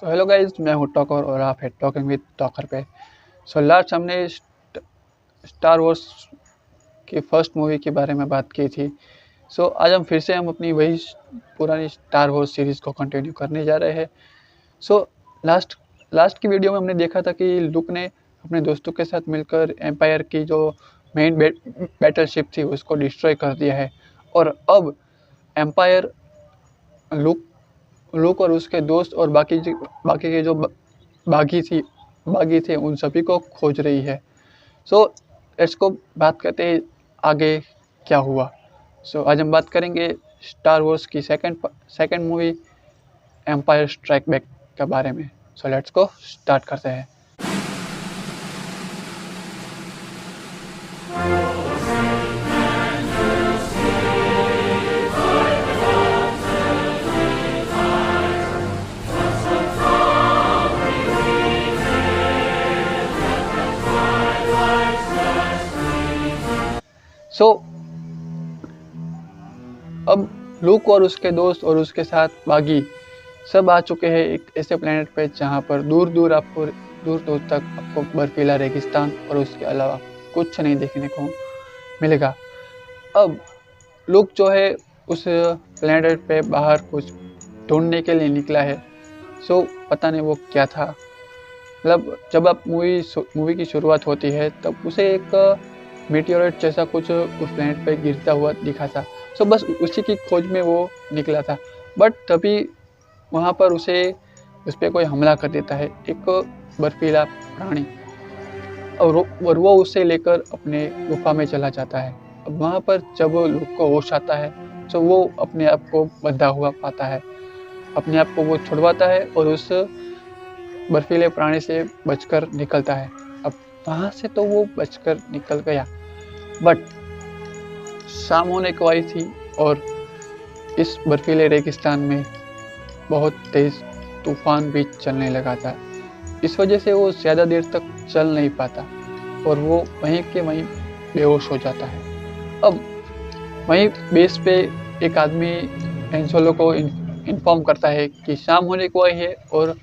So hello guys, मैं हूँ talker और आप है टॉकिंग विद टॉकर पे। सो लास्ट हमने स्टार वॉर्स की फर्स्ट मूवी के बारे में बात की थी। सो आज हम अपनी वही पुरानी स्टार वॉर्स सीरीज़ को कंटिन्यू करने जा रहे हैं। सो लास्ट लास्ट की वीडियो में हमने देखा था कि लुक ने अपने दोस्तों के साथ मिलकर एम्पायर की जो मेन बैटलशिप थी उसको डिस्ट्रॉय कर दिया है, और अब एम्पायर लुक लुक और उसके दोस्त और बाकी के जो बागी थे उन सभी को खोज रही है। सो लेट्स को बात करते हैं आगे क्या हुआ। सो आज हम बात करेंगे स्टार वॉर्स की second movie empire strike back के बारे में। सो लेट्स को स्टार्ट करते हैं। सो अब लूक और उसके दोस्त और उसके साथ बागी सब आ चुके हैं एक ऐसे प्लेनेट पे जहाँ पर दूर दूर तक आपको बर्फीला रेगिस्तान और उसके अलावा कुछ नहीं देखने को मिलेगा। अब लूक जो है उस प्लेनेट पे बाहर कुछ ढूंढने के लिए निकला है। सो पता नहीं वो क्या था। मतलब जब आप मूवी की शुरुआत होती है तब उसे एक मीटियोराइट जैसा कुछ उस प्लेनेट पे गिरता हुआ दिखा था। सो बस उसी की खोज में वो निकला था, बट तभी वहाँ पर उस पर कोई हमला कर देता है, एक बर्फीला प्राणी, और वो उसे लेकर अपने गुफा में चला जाता है। अब वहाँ पर जब लूक को होश आता है तो वो अपने आप को बंधा हुआ पाता है, अपने आप को वो छुड़वाता है और उस बर्फीले प्राणी से बचकर निकलता है। अब वहाँ से तो वो बचकर निकल गया, बट शाम होने को आई थी और इस बर्फीले रेगिस्तान में बहुत तेज तूफान भी चलने लगा था। इस वजह से वो ज़्यादा देर तक चल नहीं पाता और वो वहीं के वहीं बेहोश हो जाता है। अब वहीं बेस पे एक आदमी हैन सोलो को इन्फॉर्म करता है कि शाम होने को आई है और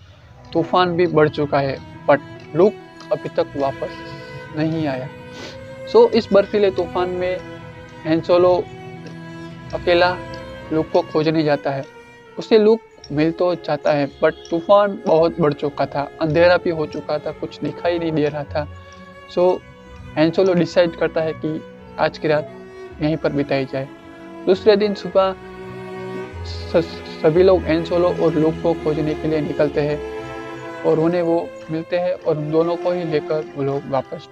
तूफान भी बढ़ चुका है, बट लूक अभी तक वापस नहीं आया। सो इस बर्फीले तूफान में हैन सोलो अकेला लूक को खोजने जाता है। उसे लूक मिल तो जाता है, बट तूफान बहुत बढ़ चुका था, अंधेरा भी हो चुका था, कुछ दिखाई नहीं दे रहा था। सो हैन सोलो डिसाइड करता है कि आज की रात यहीं पर बिताई जाए। दूसरे दिन सुबह सभी लोग हैन सोलो और लूक को खोजने के लिए निकलते हैं और उन्हें वो मिलते हैं और उन दोनों को ही लेकर वो लोग वापस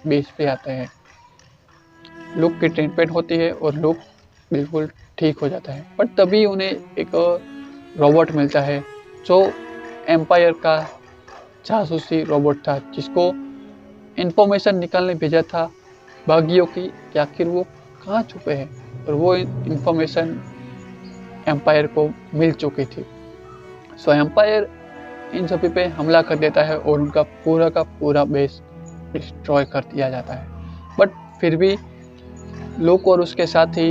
बेस पे आते हैं। लूक की ट्रीटमेंट होती है और लूक बिल्कुल ठीक हो जाता है, पर तभी उन्हें एक रोबोट मिलता है जो एम्पायर का जासूसी रोबोट था, जिसको इंफॉर्मेशन निकालने भेजा था बागियों की कि आखिर वो कहाँ छुपे हैं, और वो इंफॉर्मेशन एम्पायर को मिल चुकी थी। सो एम्पायर इन सभी पे हमला कर देता है और उनका पूरा का पूरा बेस डिस्ट्रॉय कर दिया जाता है, बट फिर भी लूक और उसके साथी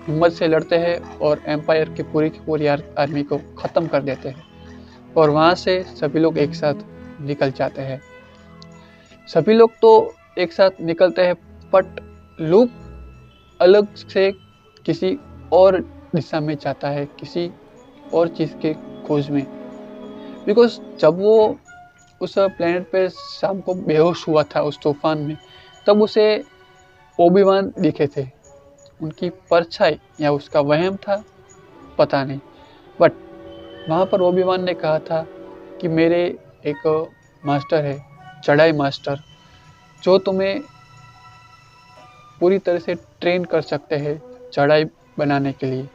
हिम्मत से लड़ते हैं और एम्पायर की पूरी आर्मी को ख़त्म कर देते हैं और वहाँ से सभी लोग एक साथ निकल जाते हैं। सभी लोग तो एक साथ निकलते हैं, बट लूक अलग से किसी और दिशा में जाता है, किसी और चीज़ के खोज में। बिकॉज जब वो उस प्लेनेट पे शाम को बेहोश हुआ था उस तूफान में, तब उसे ओबी-वान दिखे थे। उनकी परछाई या उसका वहम था, पता नहीं, बट वहाँ पर ओबी-वान ने कहा था कि मेरे एक मास्टर है, चढ़ाई मास्टर, जो तुम्हें पूरी तरह से ट्रेन कर सकते हैं चढ़ाई बनाने के लिए।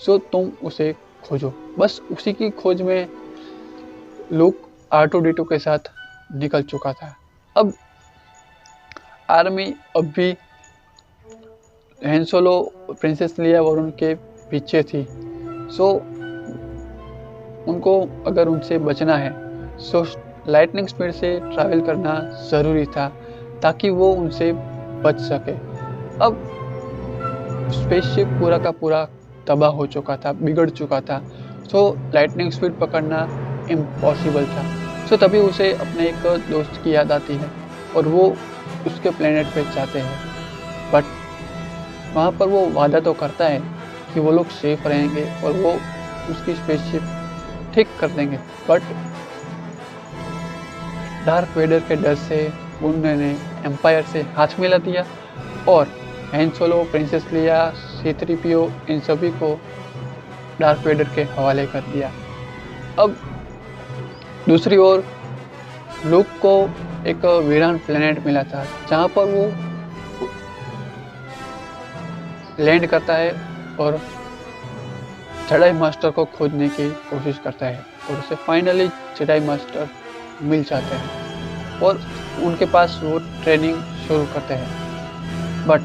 सो तुम उसे खोजो। बस उसी की खोज में लूक R2-D2 के साथ निकल चुका था। अब आर्मी अब भी हैन सोलो, प्रिंसेस लिया और उनके पीछे थी। सो उनको अगर उनसे बचना है सो लाइटनिंग स्पीड से ट्रैवल करना ज़रूरी था ताकि वो उनसे बच सके। अब स्पेसशिप पूरा का पूरा तबाह हो चुका था, बिगड़ चुका था। सो लाइटनिंग स्पीड पकड़ना इम्पॉसिबल था। सो तभी उसे अपने एक दोस्त की याद आती है और वो उसके प्लेनेट पे जाते हैं। बट वहाँ पर वो वादा तो करता है कि वो लोग सेफ रहेंगे और वो उसकी स्पेसशिप ठीक कर देंगे। बट डार्थ वेडर के डर से उन्होंने एम्पायर से हाथ मिला दिया और हैन सोलो, प्रिंसेस लिया, C-3PO इन सभी को डार्थ वेडर के हवाले कर दिया। अब दूसरी ओर लूक को एक वीरान प्लेनेट मिला था जहाँ पर वो लैंड करता है और जेडाई मास्टर को खोजने की कोशिश करता है और उसे फाइनली जेडाई मास्टर मिल जाते हैं और उनके पास वो ट्रेनिंग शुरू करते हैं। बट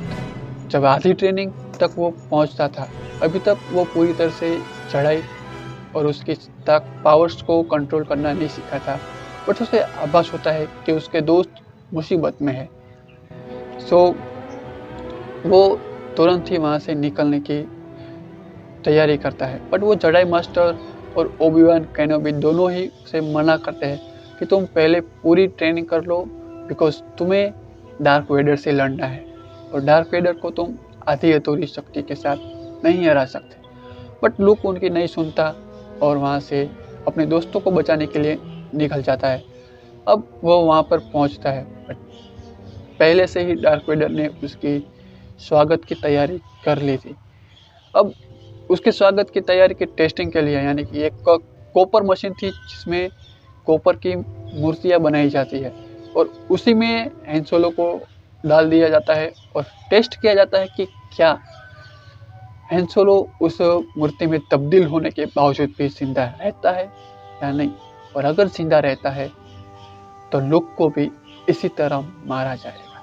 जब आधी ट्रेनिंग तक वो पहुंचता था, अभी तक वो पूरी तरह से जेडाई और उसकी पावर्स को कंट्रोल करना नहीं सीखा था। बट उसे आभास होता है कि उसके दोस्त मुसीबत में है। सो वो तुरंत ही वहाँ से निकलने की तैयारी करता है। बट वो जेडाई मास्टर और ओबी-वान केनोबी दोनों ही उसे मना करते हैं कि तुम पहले पूरी ट्रेनिंग कर लो, बिकॉज तुम्हें डार्थ वेडर से लड़ना है और डार्थ वेडर को तुम आधी अधूरी शक्ति के साथ नहीं हरा सकते। बट लूक उनकी नहीं सुनता और वहाँ से अपने दोस्तों को बचाने के लिए निकल जाता है। अब वो वहाँ पर पहुँचता है, बट पहले से ही डार्थ वेडर ने उसकी स्वागत की तैयारी कर ली थी। अब उसके स्वागत की तैयारी की टेस्टिंग के लिए, यानी कि एक कॉपर मशीन थी जिसमें कॉपर की मूर्तियाँ बनाई जाती है और उसी में हैन सोलो को डाल दिया जाता है और टेस्ट किया जाता है कि क्या हैन सोलो उस मूर्ति में तब्दील होने के बावजूद भी जिंदा रहता है या नहीं। और अगर जिंदा रहता है तो लूक को भी इसी तरह मारा जाएगा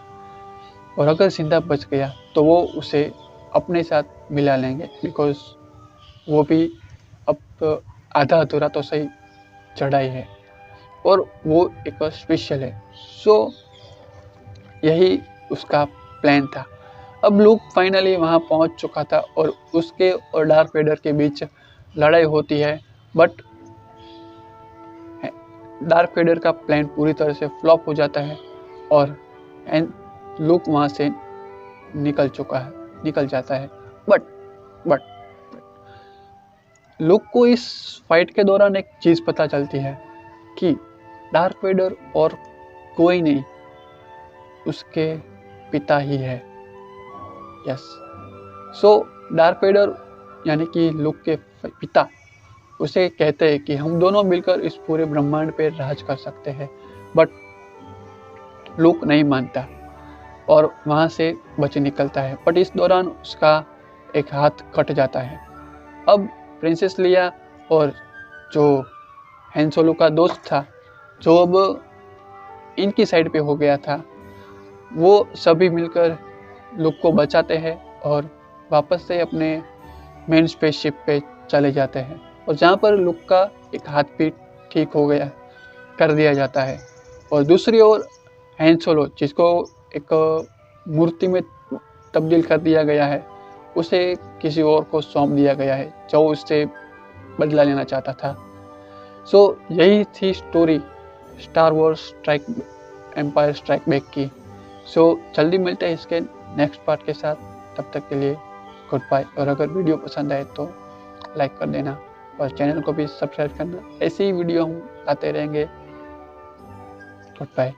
और अगर जिंदा बच गया तो वो उसे अपने साथ मिला लेंगे, बिकॉज वो भी अब आधा अधूरा तो सही चढ़ाई है और वो एक स्पेशल है। सो यही उसका प्लान था। अब लूक फाइनली वहाँ पहुँच चुका था और उसके और डार्थ वेडर के बीच लड़ाई होती है। बट डार्थ वेडर का प्लान पूरी तरह से फ्लॉप हो जाता है और लूक वहाँ से निकल जाता है। बट लूक को इस फाइट के दौरान एक चीज़ पता चलती है कि डार्थ वेडर और कोई नहीं, उसके पिता ही है। यस, सो डार्थ वेडर यानी कि लूक के पिता उसे कहते हैं कि हम दोनों मिलकर इस पूरे ब्रह्मांड पे राज कर सकते हैं। बट लूक नहीं मानता और वहाँ से बच निकलता है। बट इस दौरान उसका एक हाथ कट जाता है। अब प्रिंसेस लिया और जो हैन सोलो का दोस्त था, जो अब इनकी साइड पे हो गया था, वो सभी मिलकर लूक को बचाते हैं और वापस से अपने मेन स्पेसशिप पे चले जाते हैं और जहाँ पर लूक का एक हाथ भी ठीक हो गया कर दिया जाता है। और दूसरी ओर हैन सोलो, जिसको एक मूर्ति में तब्दील कर दिया गया है, उसे किसी और को सौंप दिया गया है जो उससे बदला लेना चाहता था। सो यही थी story Star Wars empire strike back की। सो जल्दी मिलते हैं इसके नेक्स्ट पार्ट के साथ। तब तक के लिए गुड बाय। और अगर वीडियो पसंद आए तो लाइक कर देना और चैनल को भी सब्सक्राइब करना। ऐसी ही वीडियो हम आते रहेंगे। Good bye.